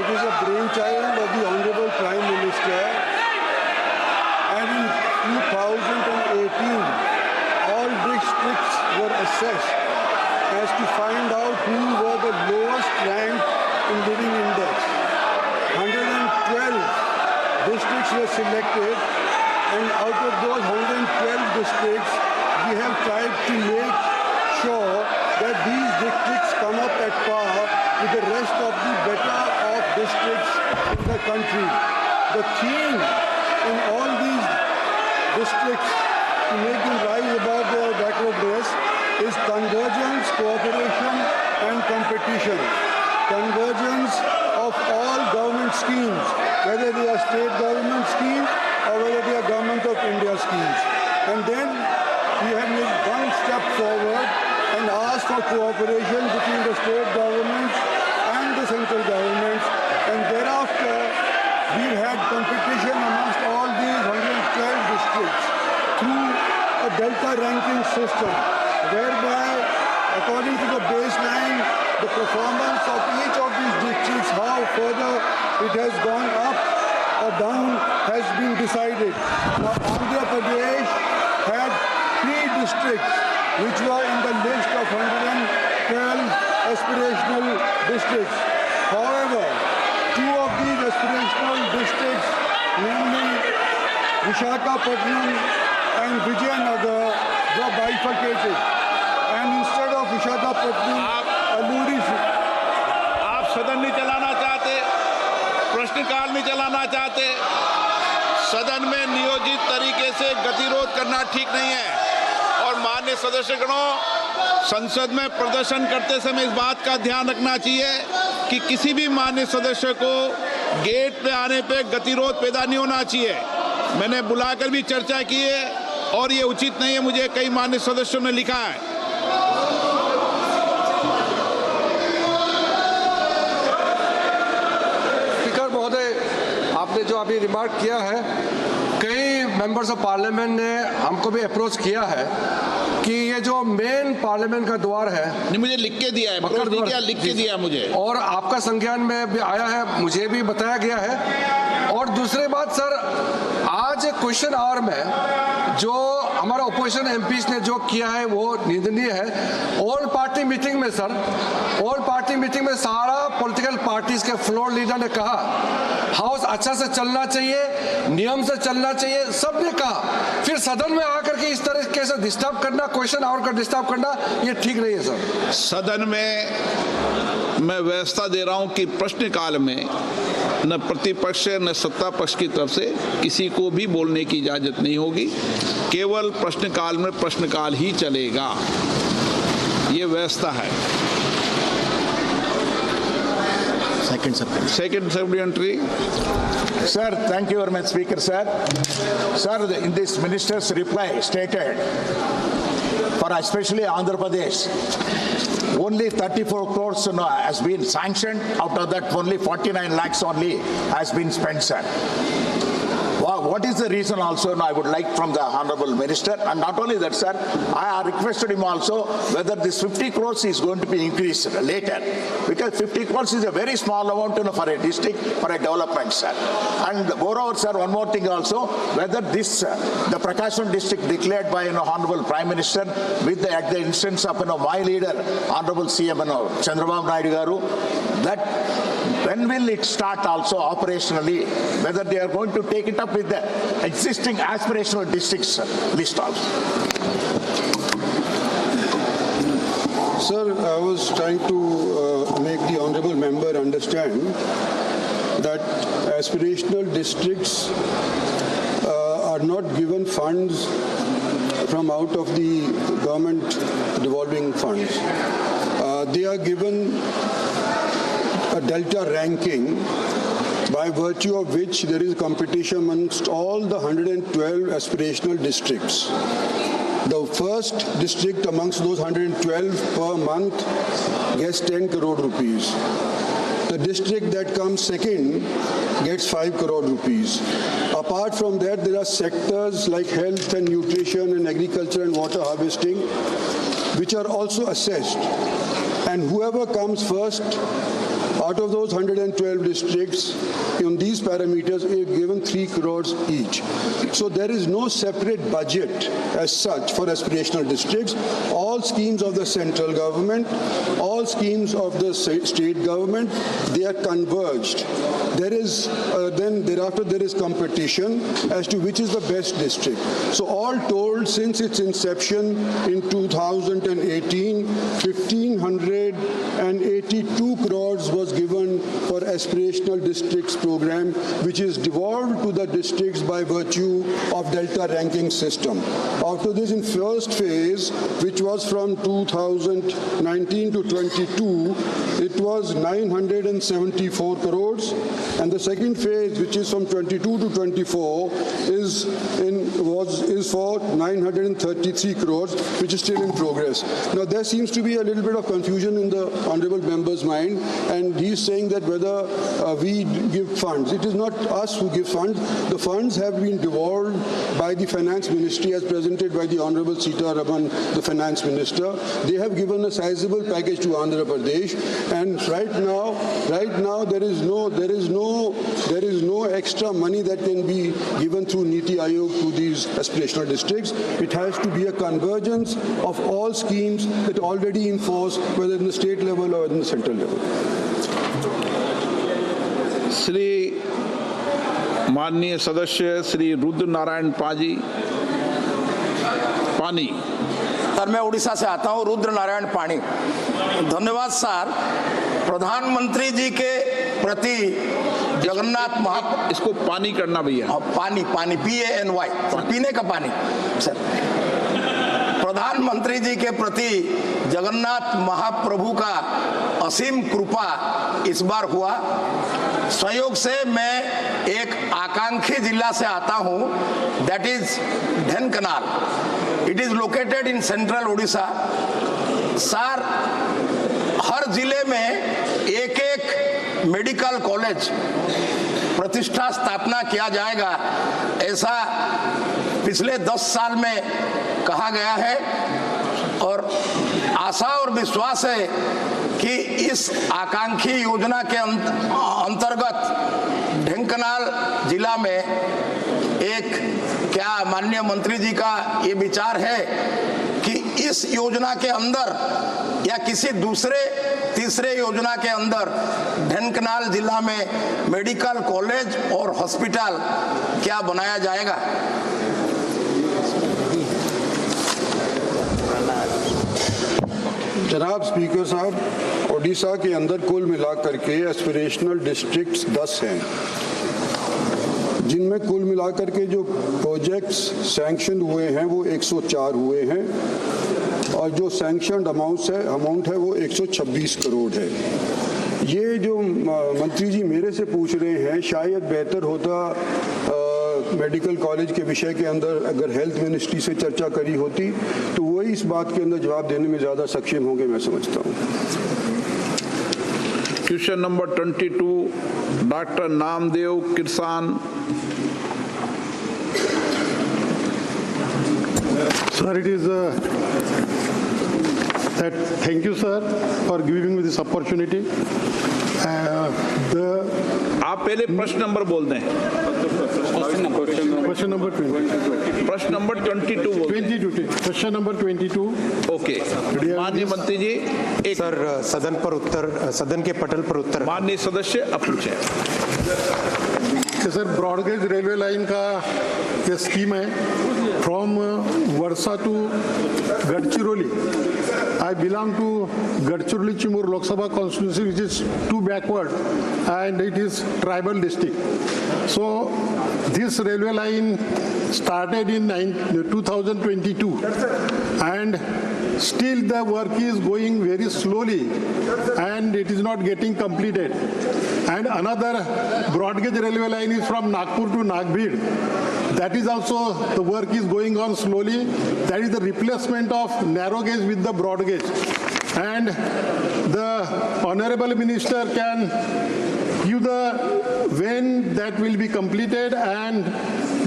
It is a brainchild of the Honorable Prime Minister, and in 2018, all districts were assessed as to find out who were the lowest ranked in living index. 112 districts were selected, and out of those 112 districts, we have tried to make sure that these districts come up at par with the rest of the better off districts in the country. The theme in all these districts to make them rise above their backwardness is convergence, cooperation and competition. Convergence of all government schemes, whether they are state government schemes or whether they are government of India schemes. And then we have made one step forward and asked for cooperation between the state governments and the central governments. And thereafter, we've had competition amongst all these 112 districts through a delta ranking system, whereby, according to the baseline, the performance of each of these districts, how further it has gone up or down, has been decided. Now, Andhra Pradesh had 3 districts which were in the list of 112 aspirational districts. However, 2 of these aspirational districts, namely Visakhapatnam and Vijayanagar, were bifurcated. And instead of Visakhapatnam, Aluri... आप सदन नहीं चलाना चाहते, प्रश्नकाल नहीं चलाना चाहते, सदन में नियोजित तरीके से गतिरोध करना ठीक नहीं है। और माननीय सदस्यगणों, संसद में प्रदर्शन करते समय इस बात का ध्यान रखना चाहिए कि किसी भी माननीय सदस्य को गेट पे आने पे गतिरोध पैदा नहीं होना चाहिए। मैंने बुलाकर भी चर्चा की है और ये उचित नहीं है, मुझे कई माननीय सदस्यों ने लिखा है। स्पीकर महोदय, आपने जो अभी रिमार्क किया है, कई मेंबर्स ऑफ पार्लियामेंट ने हमको भी अप्रोच किया है कि ये जो मेन पार्लियामेंट का द्वार है, नहीं मुझे लिख के दिया है, मकर द्वार लिख के दिया मुझे, और आपका संज्ञान में भी आया है, मुझे भी बताया गया है। और दूसरी बात सर, आज क्वेश्चन आवर में जो हमारा ओपोजिशन एमपीज ने जो किया है वो निंदनीय है। ऑल पार्टी मीटिंग में सर, ऑल पार्टी मीटिंग में सारा पॉलिटिकल पार्टीज के फ्लोर लीडर ने कहा हाउस अच्छा से चलना चाहिए, नियम से चलना चाहिए, सबने कहा। फिर सदन में आकर के इस तरीके से डिस्टर्ब करना, क्वेश्चन आवर का डिस्टर्ब करना, ये ठीक नहीं है सर। सदन में मैं व्यवस्था दे रहा हूं कि प्रश्नकाल में न प्रतिपक्ष न सत्ता पक्ष की तरफ से किसी को भी बोलने की इजाजत नहीं होगी, केवल प्रश्नकाल में प्रश्नकाल ही चलेगा, ये व्यवस्था है। Second supplementary. Sir, thank you very much, Speaker, sir. Sir, in this minister's reply stated, for especially Andhra Pradesh, only 34 crores has been sanctioned. Out of that, only 49 lakhs only has been spent, sir. What is the reason also? I would like from the Honorable Minister, and not only that, sir, I requested him also whether this 50 crores is going to be increased later, because 50 crores is a very small amount for a district, for a development, sir. And moreover, sir, one more thing also, whether this, the Prakasham district declared by Honorable Prime Minister with at the instance of my leader, Honorable CM Chandrababu Naidu Garu, that when will it start also operationally, whether they are going to take it up with the existing aspirational districts list also. Sir, I was trying to make the honorable member understand that aspirational districts are not given funds from out of the government revolving funds. They are given a delta ranking by virtue of which there is competition amongst all the 112 aspirational districts. The first district amongst those 112 per month gets 10 crore rupees. The district that comes second gets 5 crore rupees. Apart from that, there are sectors like health and nutrition and agriculture and water harvesting, which are also assessed. And whoever comes first Out of those 112 districts, in these parameters, are given 3 crores each. So there is no separate budget as such for aspirational districts. All schemes of the central government, all schemes of the state government, they are converged. There is then thereafter there is competition as to which is the best district. So all told, since its inception in 2018, 1,582 crores was given for aspirational districts program, which is devolved to the districts by virtue of Delta ranking system. After this, in first phase, which was from 2019 to 22, it was 974 crores, and the second phase, which is from 22 to 24, is for 933 crores, which is still in progress. Now, there seems to be a little bit of confusion in the honourable member's mind, and he's saying that whether we give funds. It is not us who give funds. The funds have been devolved by the Finance Ministry as presented by the Honourable Sitaraman, the Finance Minister. They have given a sizable package to Andhra Pradesh, and right now there is no extra money that can be given through Niti Aayog to these aspirational districts. It has to be a convergence of all schemes that are already in force, whether in the state level or in the central level. Shri माननीय सदस्य श्री रुद्र नारायण पानी। Sir, मैं उड़ीसा से आता हूं, रुद्र नारायण पानी। धन्यवाद sir. प्रधानमंत्री जी के प्रति जगन्नाथ इसको पानी करना भैया। पानी PANY, पीने का पानी सर। प्रधानमंत्री जी के प्रति जगन्नाथ महाप्रभु का असीम कृपा इस बार हुआ। संयोग से मैं एक आकांक्षी जिला से आता हूं, that is Dhenkanal. It is located in central Orissa. Sir, हर जिले में एक एक मेडिकल कॉलेज प्रतिष्ठा स्थापना किया जाएगा, ऐसा पिछले 10 साल में कहा गया है, और आशा और विश्वास है कि इस आकांक्षी योजना के अंतर्गत ढेंकनाल जिला में एक क्या माननीय मंत्री जी का ये विचार है कि इस योजना के अंदर या किसी दूसरे तीसरे योजना के अंदर ढेंकनाल जिला में मेडिकल कॉलेज और हॉस्पिटल क्या बनाया जाएगा? जनाब स्पीकर साहब, ओडिशा के अंदर कुल मिलाकर के एस्पिरेशनल डिस्ट्रिक्ट्स 10 हैं, जिनमें कुल मिलाकर के जो प्रोजेक्ट्स सैंक्शन हुए हैं वो 104 हुए हैं, और जो सैंक्शनड अमाउंट है वो 126 करोड़ है। ये जो मंत्री जी मेरे से पूछ रहे हैं, शायद बेहतर होता मेडिकल कॉलेज के विषय के अंदर अगर हेल्थ मिनिस्ट्री से चर्चा करी होती तो वही इस बात के अंदर जवाब देने में ज़्यादा सक्षम होंगे, मैं समझता हूँ। Question number 22, doctor Namdev Kirsan. Sir, it is thank you, sir, for giving me this opportunity. आप पहले प्रश्न नंबर बोल दें। Question number 20. प्रश्न नंबर 22 बोल दें। 22. Question number 22. ओके, माननीय मंत्री जी एक सर, सदन के पटल पर उत्तर। माननीय सदस्य अब पूछें। सर, ब्रॉडगेज रेलवे लाइन का ये स्कीम है from Wardha to Gadchiroli. I belong to Gadchiroli Chimur Lok Sabha constituency, which is too backward, and it is tribal district. So this railway line started in 2022, and still the work is going very slowly, and it is not getting completed. And another broad gauge railway line is from Nagpur to Nagbir. That is also, the work is going on slowly. That is the replacement of narrow gauge with the broad gauge. And the Honorable Minister can give the when that will be completed and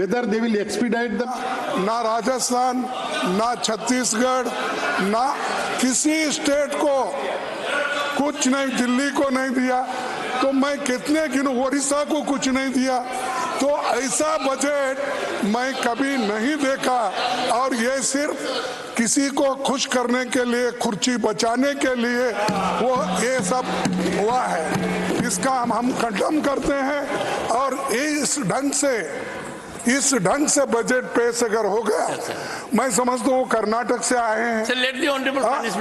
whether they will expedite the. ना राजस्थान, ना छत्तीसगढ़, ना किसी state को कुछ नहीं, दिल्ली को नहीं दिया तो मैं कितने गिनूं, उड़ीसा को कुछ नहीं दिया। तो ऐसा बजट मैं कभी नहीं देखा और ये सिर्फ किसी को खुश करने के लिए, कुर्सी बचाने के लिए वो ये सब हुआ है। इसका हम कंडम करते हैं और इस ढंग से बजट पेश अगर हो गया, मैं समझता हूँ कर्नाटक से आए हैं।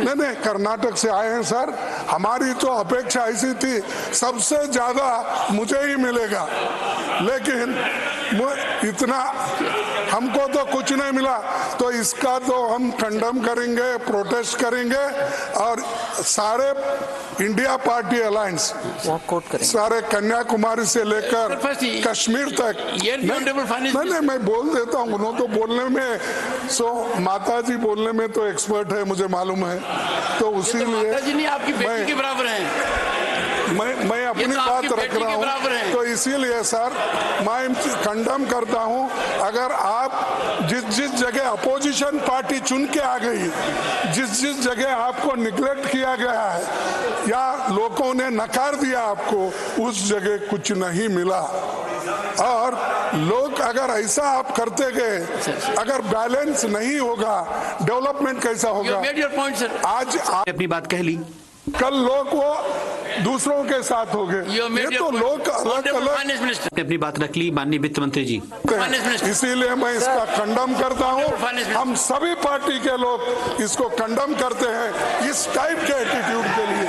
नहीं, कर्नाटक से आए हैं सर। हमारी तो अपेक्षा ऐसी थी सबसे ज्यादा मुझे ही मिलेगा, लेकिन इतना हमको तो कुछ नहीं मिला। तो इसका तो हम कंडम करेंगे, प्रोटेस्ट करेंगे और सारे इंडिया पार्टी अलायंस, सारे कन्याकुमारी से लेकर कश्मीर तक। नहीं, मैं बोल देता हूँ, उन्होंने तो बोलने में माता जी बोलने में तो एक्सपर्ट है, मुझे मालूम है। तो उसी लिए आपकी बेटी के बराबर हैं। मैं अपनी बात रख रहा हूँ। तो इसीलिए सर मैं कंडम करता हूँ, अगर आप जिस जगह अपोजिशन पार्टी चुन के आ गई, जिस जगह आपको निग्लेक्ट किया गया है या लोगों ने नकार दिया आपको, उस जगह कुछ नहीं मिला। और लोग अगर ऐसा आप करते गए, अगर बैलेंस नहीं होगा, डेवलपमेंट कैसा होगा? आज अपनी बात कह ली, कल लोग वो दूसरों के साथ हो गए। ये तो लोग अलग अपनी बात रख ली माननीय वित्त मंत्री जी। इसीलिए मैं इसका कंडम करता हूँ। हम सभी पार्टी के लोग इसको कंडम करते हैं, इस टाइप के एटीट्यूड के लिए।